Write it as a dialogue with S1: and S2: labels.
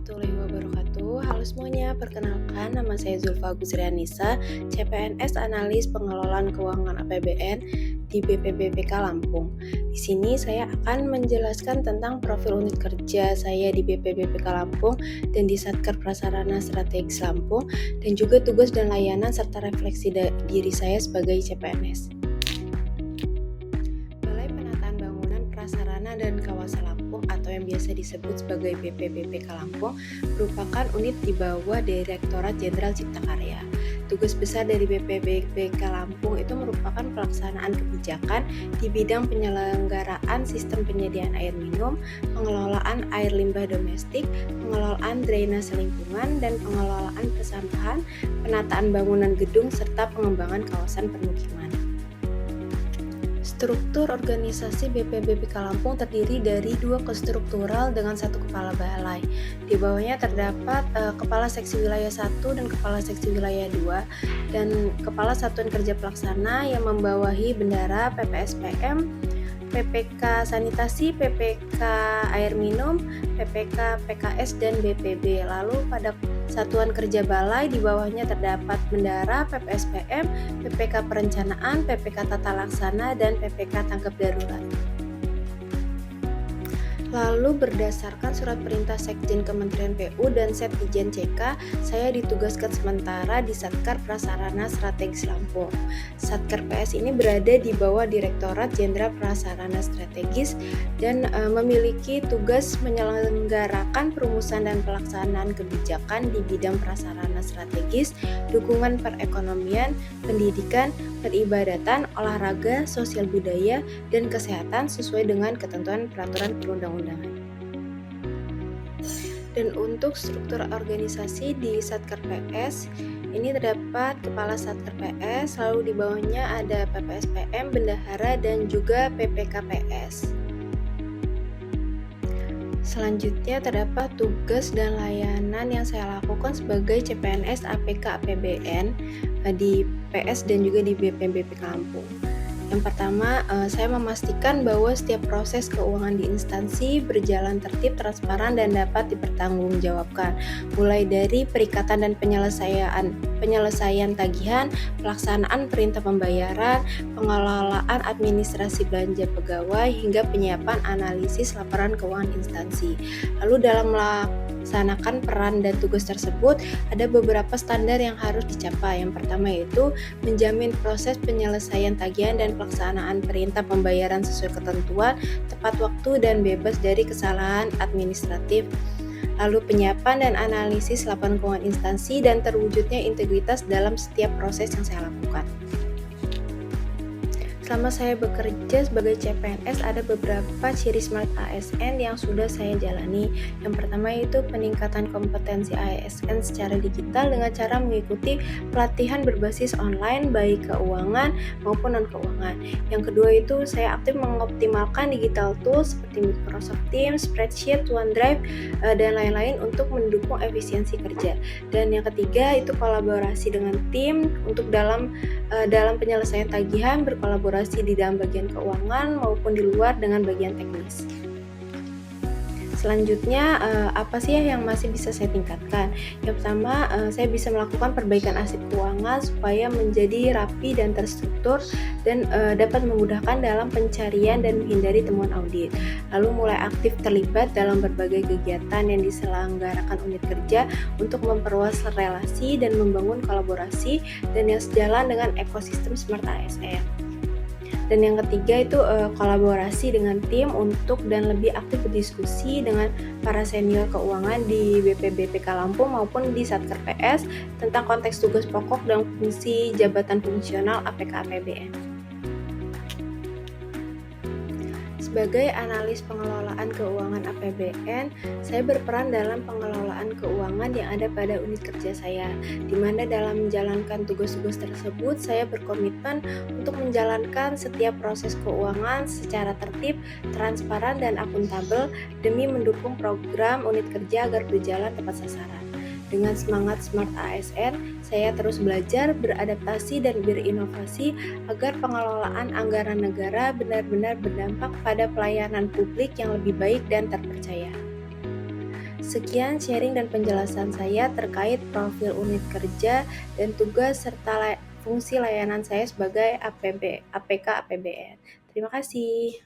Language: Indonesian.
S1: warahmatullahi wabarakatuh. Halo semuanya, perkenalkan nama saya Zulfa Gusrianisa, CPNS Analis Pengelolaan Keuangan APBN di BPBPK Lampung. Di sini saya akan menjelaskan tentang profil unit kerja saya di BPBPK Lampung dan di Satker Prasarana Strategis Lampung, dan juga tugas dan layanan serta refleksi diri saya sebagai CPNS. Balai Penataan Bangunan Prasarana dan Kawasan Lampung atau yang biasa disebut sebagai BPBPK Lampung merupakan unit di bawah Direktorat Jenderal Cipta Karya. Tugas besar dari BPBPK Lampung itu merupakan pelaksanaan kebijakan di bidang penyelenggaraan sistem penyediaan air minum, pengelolaan air limbah domestik, pengelolaan drainase lingkungan, dan pengelolaan persampahan, penataan bangunan gedung, serta pengembangan kawasan permukiman. Struktur organisasi BPBPK Lampung terdiri dari 2 konstruktural dengan 1 kepala balai. Di bawahnya terdapat Kepala Seksi Wilayah 1 dan Kepala Seksi Wilayah 2 dan Kepala Satuan Kerja Pelaksana yang membawahi Bendara, PPSPM, PPK Sanitasi, PPK Air Minum, PPK PKS, dan BPB. Lalu pada Satuan Kerja Balai di bawahnya terdapat Bendara, PPSPM, PPK Perencanaan, PPK Tata Laksana, dan PPK Tanggap Darurat. Lalu berdasarkan surat perintah Sekjen Kementerian PU dan Setjen CK, saya ditugaskan sementara di Satker Prasarana Strategis Lampung. Satker PS ini berada di bawah Direktorat Jenderal Prasarana Strategis dan memiliki tugas menyelenggarakan perumusan dan pelaksanaan kebijakan di bidang prasarana strategis, dukungan perekonomian, pendidikan, peribadatan, olahraga, sosial budaya, dan kesehatan sesuai dengan ketentuan peraturan perundang-undangan. Dan untuk struktur organisasi di Satker PS, ini terdapat Kepala Satker PS, lalu di bawahnya ada PPSPM, Bendahara, dan juga PPKPS. Selanjutnya terdapat tugas dan layanan yang saya lakukan sebagai CPNS APK APBN di PS dan juga di BPBPK Lampung. Yang pertama, saya memastikan bahwa setiap proses keuangan di instansi berjalan tertib, transparan, dan dapat dipertanggungjawabkan, mulai dari perikatan dan penyelesaian tagihan, pelaksanaan perintah pembayaran, pengelolaan administrasi belanja pegawai, hingga penyiapan analisis laporan keuangan instansi. Lalu dalam melaksanakan peran dan tugas tersebut, ada beberapa standar yang harus dicapai. Yang pertama yaitu menjamin proses penyelesaian tagihan dan pelaksanaan perintah pembayaran sesuai ketentuan, tepat waktu, dan bebas dari kesalahan administratif. Lalu penyiapan dan analisis laporan keuangan instansi dan terwujudnya integritas dalam setiap proses yang saya lakukan. Selama saya bekerja sebagai CPNS, ada beberapa ciri Smart ASN yang sudah saya jalani. Yang pertama yaitu peningkatan kompetensi ASN secara digital dengan cara mengikuti pelatihan berbasis online baik keuangan maupun non-keuangan. Yang kedua itu saya aktif mengoptimalkan digital tools seperti Microsoft Teams, Spreadsheet, OneDrive, dan lain-lain untuk mendukung efisiensi kerja. Dan yang ketiga itu kolaborasi dengan tim untuk dalam penyelesaian tagihan, berkolaborasi di dalam bagian keuangan maupun di luar dengan bagian teknis. Selanjutnya, apa sih yang masih bisa saya tingkatkan? Yang pertama, saya bisa melakukan perbaikan arsip keuangan supaya menjadi rapi dan terstruktur dan dapat memudahkan dalam pencarian dan menghindari temuan audit. Lalu mulai aktif terlibat dalam berbagai kegiatan yang diselenggarakan unit kerja untuk memperluas relasi dan membangun kolaborasi dan yang sejalan dengan ekosistem Smart ASN. Dan yang ketiga itu kolaborasi dengan tim untuk dan lebih aktif berdiskusi dengan para senior keuangan di BPBPK Lampung maupun di Satker PS tentang konteks tugas pokok dan fungsi jabatan fungsional APK APBN. Sebagai analis pengelolaan keuangan APBN, saya berperan dalam pengelolaan keuangan yang ada pada unit kerja saya, di mana dalam menjalankan tugas-tugas tersebut, saya berkomitmen untuk menjalankan setiap proses keuangan secara tertib, transparan, dan akuntabel demi mendukung program unit kerja agar berjalan tepat sasaran. Dengan semangat Smart ASN, saya terus belajar, beradaptasi, dan berinovasi agar pengelolaan anggaran negara benar-benar berdampak pada pelayanan publik yang lebih baik dan terpercaya. Sekian sharing dan penjelasan saya terkait profil unit kerja dan tugas serta fungsi layanan saya sebagai APK APBN. Terima kasih.